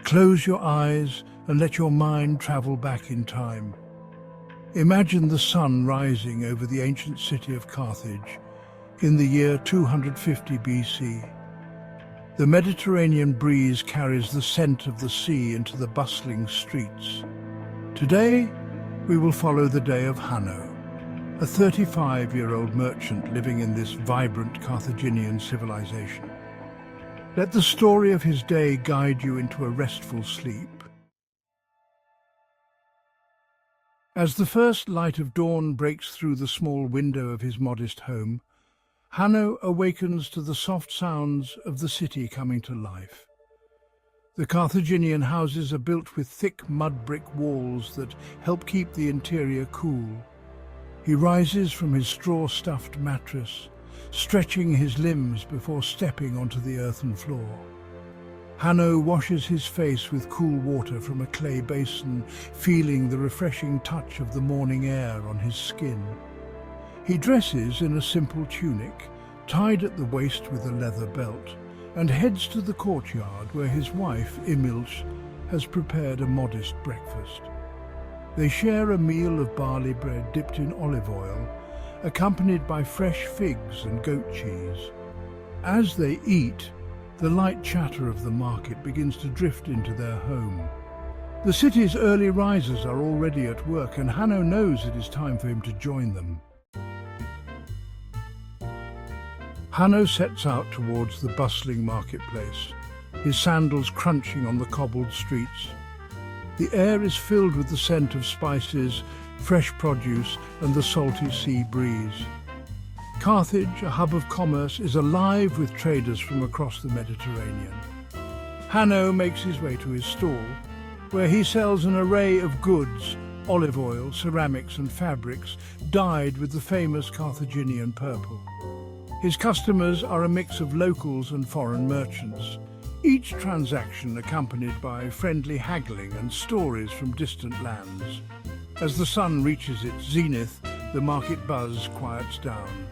Close your eyes and let your mind travel back in time. Imagine the sun rising over the ancient city of Carthage in the year 250 BC. The Mediterranean breeze carries the scent of the sea into the bustling streets. Today, we will follow the day of Hanno, a 35-year-old merchant living in this vibrant Carthaginian civilization. Let the story of his day guide you into a restful sleep. As the first light of dawn breaks through the small window of his modest home, Hanno awakens to the soft sounds of the city coming to life. The Carthaginian houses are built with thick mud brick walls that help keep the interior cool. He rises from his straw-stuffed mattress, stretching his limbs before stepping onto the earthen floor. Hanno washes his face with cool water from a clay basin, feeling the refreshing touch of the morning air on his skin. He dresses in a simple tunic, tied at the waist with a leather belt, and heads to the courtyard where his wife, Emilch, has prepared a modest breakfast. They share a meal of barley bread dipped in olive oil, accompanied by fresh figs and goat cheese. As they eat, the light chatter of the market begins to drift into their home. The city's early risers are already at work, and Hanno knows it is time for him to join them. Hanno sets out towards the bustling marketplace, his sandals crunching on the cobbled streets. The air is filled with the scent of spices, fresh produce, and the salty sea breeze. Carthage, a hub of commerce, is alive with traders from across the Mediterranean. Hanno makes his way to his stall, where he sells an array of goods, olive oil, ceramics, and fabrics dyed with the famous Carthaginian purple. His customers are a mix of locals and foreign merchants, each transaction accompanied by friendly haggling and stories from distant lands. As the sun reaches its zenith, the market buzz quiets down,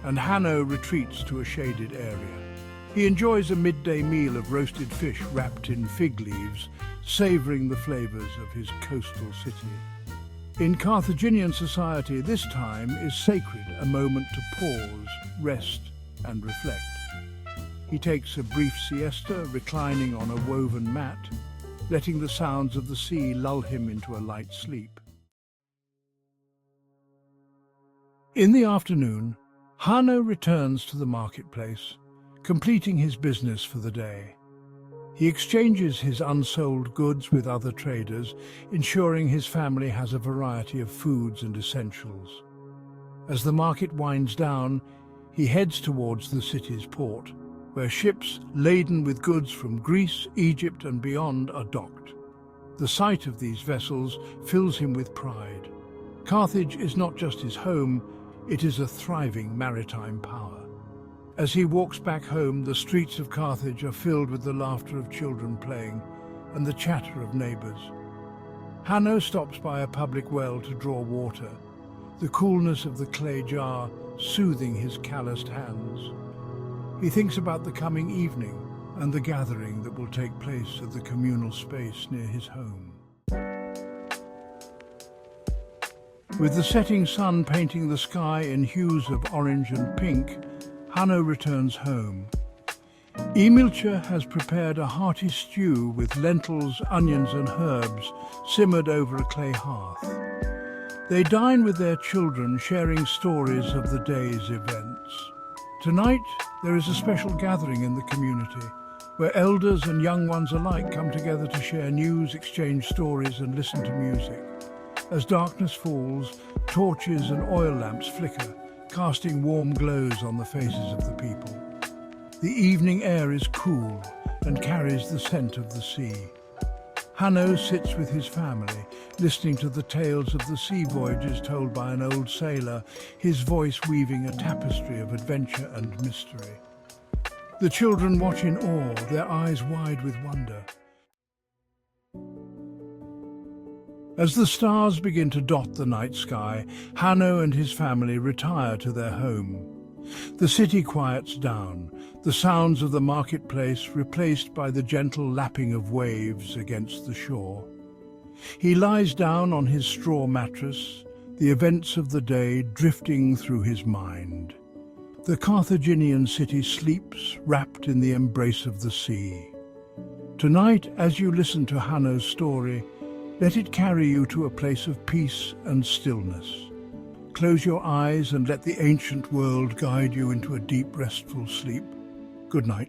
and Hanno retreats to a shaded area. He enjoys a midday meal of roasted fish wrapped in fig leaves, savouring the flavours of his coastal city. In Carthaginian society, this time is sacred, a moment to pause, rest, and reflect. He takes a brief siesta, reclining on a woven mat, letting the sounds of the sea lull him into a light sleep. In the afternoon, Hanno returns to the marketplace, completing his business for the day. He exchanges his unsold goods with other traders, ensuring his family has a variety of foods and essentials. As the market winds down, he heads towards the city's port, where ships laden with goods from Greece, Egypt, and beyond are docked. The sight of these vessels fills him with pride. Carthage is not just his home, it is a thriving maritime power. As he walks back home, the streets of Carthage are filled with the laughter of children playing and the chatter of neighbours. Hanno stops by a public well to draw water, the coolness of the clay jar soothing his calloused hands. He thinks about the coming evening and the gathering that will take place at the communal space near his home. With the setting sun painting the sky in hues of orange and pink, Hanno returns home. Emilcha has prepared a hearty stew with lentils, onions and herbs simmered over a clay hearth. They dine with their children, sharing stories of the day's events. Tonight, there is a special gathering in the community, where elders and young ones alike come together to share news, exchange stories and listen to music. As darkness falls, torches and oil lamps flicker, casting warm glows on the faces of the people. The evening air is cool and carries the scent of the sea. Hanno sits with his family, listening to the tales of the sea voyages told by an old sailor, his voice weaving a tapestry of adventure and mystery. The children watch in awe, their eyes wide with wonder. As the stars begin to dot the night sky, Hanno and his family retire to their home. The city quiets down, the sounds of the marketplace replaced by the gentle lapping of waves against the shore. He lies down on his straw mattress, the events of the day drifting through his mind. The Carthaginian city sleeps, wrapped in the embrace of the sea. Tonight, as you listen to Hanno's story, let it carry you to a place of peace and stillness. Close your eyes and let the ancient world guide you into a deep, restful sleep. Good night.